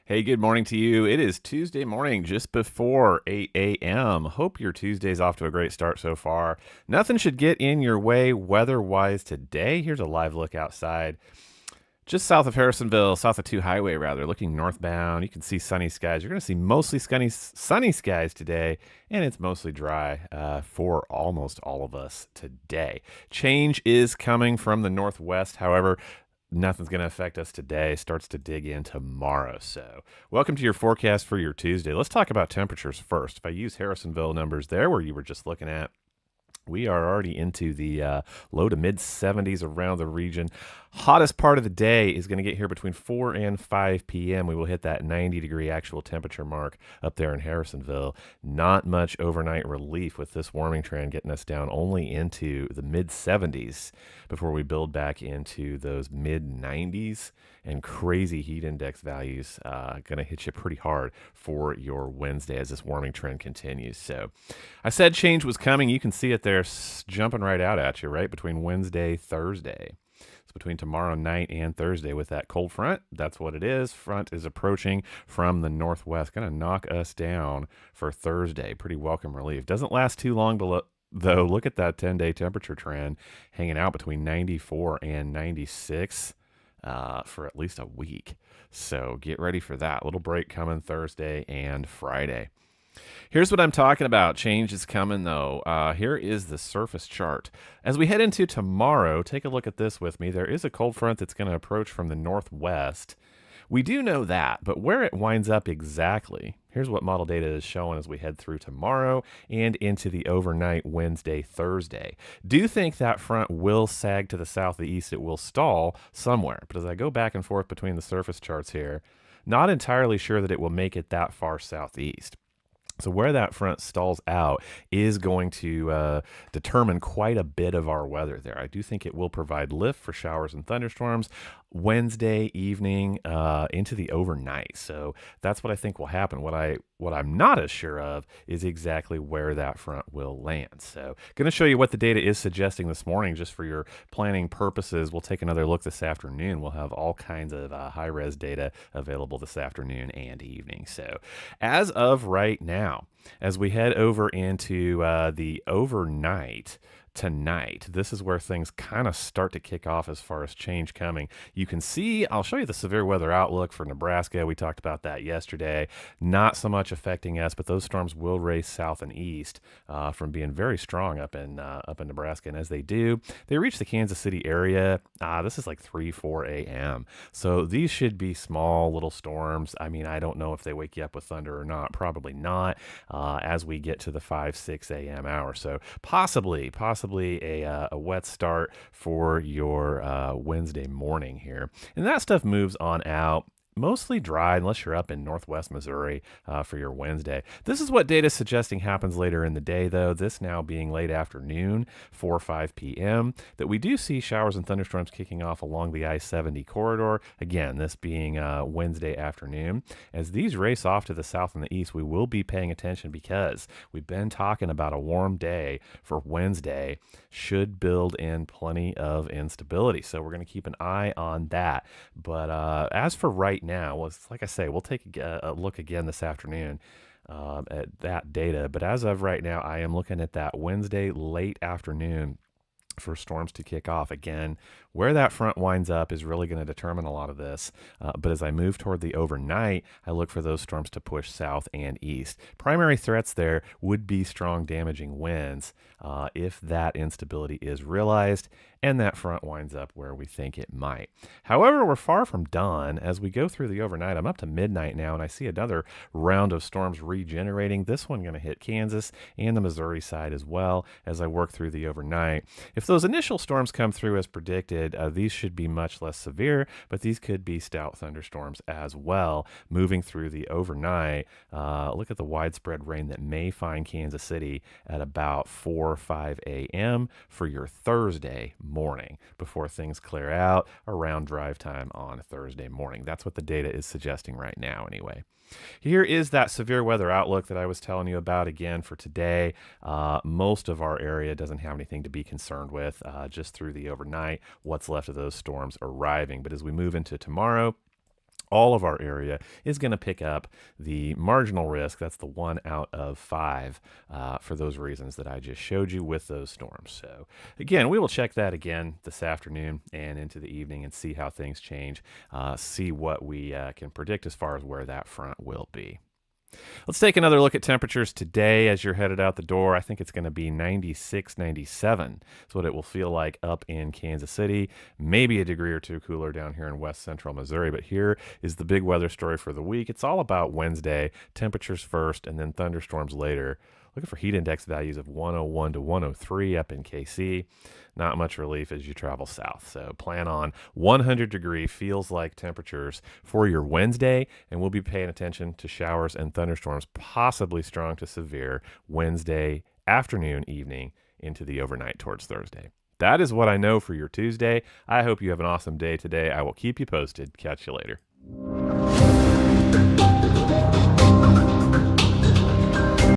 Hey, good morning to you. It is Tuesday morning, just before 8 a.m. Hope your Tuesday's off to a great start so far. Nothing should get in your way weather-wise today. Here's a live look outside. Just south of Harrisonville, south of 2 Highway, rather, looking northbound. You can see sunny skies. You're going to see mostly sunny skies today, and it's mostly dry for almost all of us today. Change is coming from the northwest, however. Nothing's going to affect us today. Starts to dig in tomorrow. So, welcome to your forecast for your Tuesday. Let's talk about temperatures first. If I use Harrisonville numbers there, where you were just looking at, we are already into the low to mid 70s around the region. Hottest part of the day is going to get here between 4 and 5 p.m. We will hit that 90-degree actual temperature mark up there in Harrisonville. Not much overnight relief with this warming trend getting us down only into the mid 70s before we build back into those mid 90s, and crazy heat index values going to hit you pretty hard for your Wednesday as this warming trend continues. So I said change was coming. You can see it there jumping right out at you, right between Wednesday, Thursday. It's between tomorrow night and Thursday with that cold front. That's what it is. Front is approaching from the northwest. Going to knock us down for Thursday. Pretty welcome relief. Doesn't last too long though. Look at that 10-day temperature trend hanging out between 94 and 96 for at least a week. So get ready for that. Little break coming Thursday and Friday. Here's what I'm talking about. Change is coming, though. Here is the surface chart. As we head into tomorrow, take a look at this with me. There is a cold front that's going to approach from the northwest. We do know that, but where it winds up exactly, here's what model data is showing as we head through tomorrow and into the overnight Wednesday, Thursday. Do think that front will sag to the south, the east. It will stall somewhere. But as I go back and forth between the surface charts here, not entirely sure that it will make it that far southeast. So where that front stalls out is going to determine quite a bit of our weather there. I do think it will provide lift for showers and thunderstorms Wednesday evening into the overnight. So that's what I think will happen. What I'm not as sure of is exactly where that front will land. So going to show you what the data is suggesting this morning just for your planning purposes. We'll take another look this afternoon. We'll have all kinds of high-res data available this afternoon and evening. So as of right now, as we head over into the overnight tonight, this is where things kind of start to kick off as far as change coming. You can see, I'll show you the severe weather outlook for Nebraska. We talked about that yesterday. Not so much affecting us, but those storms will race south and east from being very strong up in Nebraska. And as they do, they reach the Kansas City area. This is like 4 a.m. So these should be small little storms. I mean, I don't know if they wake you up with thunder or not. Probably not as we get to the 6 a.m. hour. So possibly a wet start for your Wednesday morning here. And that stuff moves on out. Mostly dry unless you're up in northwest Missouri for your Wednesday. This is what data is suggesting happens later in the day, though. This now being late afternoon, 4 or 5 p.m., that we do see showers and thunderstorms kicking off along the I-70 corridor. Again, this being Wednesday afternoon. As these race off to the south and the east, we will be paying attention because we've been talking about a warm day for Wednesday. Should build in plenty of instability. So we're going to keep an eye on that. But as for right now, well, like I say, we'll take a look again this afternoon at that data. But as of right now, I am looking at that Wednesday late afternoon for storms to kick off. Again, where that front winds up is really going to determine a lot of this. But as I move toward the overnight, I look for those storms to push south and east. Primary threats there would be strong damaging winds if that instability is realized and that front winds up where we think it might. However, we're far from done. As we go through the overnight, I'm up to midnight now, and I see another round of storms regenerating. This one going to hit Kansas and the Missouri side as well as I work through the overnight. If those initial storms come through as predicted, these should be much less severe, but these could be stout thunderstorms as well moving through the overnight. Look at the widespread rain that may find Kansas City at about 4 or 5 a.m. for your Thursday morning before things clear out around drive time on Thursday morning. That's what the data is suggesting right now anyway. Here is that severe weather outlook that I was telling you about again for today. Most of our area doesn't have anything to be concerned with just through the overnight, what's left of those storms arriving. But as we move into tomorrow, all of our area is going to pick up the marginal risk. That's the 1 out of 5 for those reasons that I just showed you with those storms. So again, we will check that again this afternoon and into the evening and see how things change, see what we can predict as far as where that front will be. Let's take another look at temperatures today as you're headed out the door. I think it's going to be 96, 97. That's what it will feel like up in Kansas City. Maybe a degree or two cooler down here in west central Missouri. But here is the big weather story for the week. It's all about Wednesday. Temperatures first and then thunderstorms later. Looking for heat index values of 101 to 103 up in KC. Not much relief as you travel south. So plan on 100-degree feels like temperatures for your Wednesday, and we'll be paying attention to showers and thunderstorms, possibly strong to severe, Wednesday afternoon, evening, into the overnight towards Thursday. That is what I know for your Tuesday. I hope you have an awesome day today. I will keep you posted. Catch you later.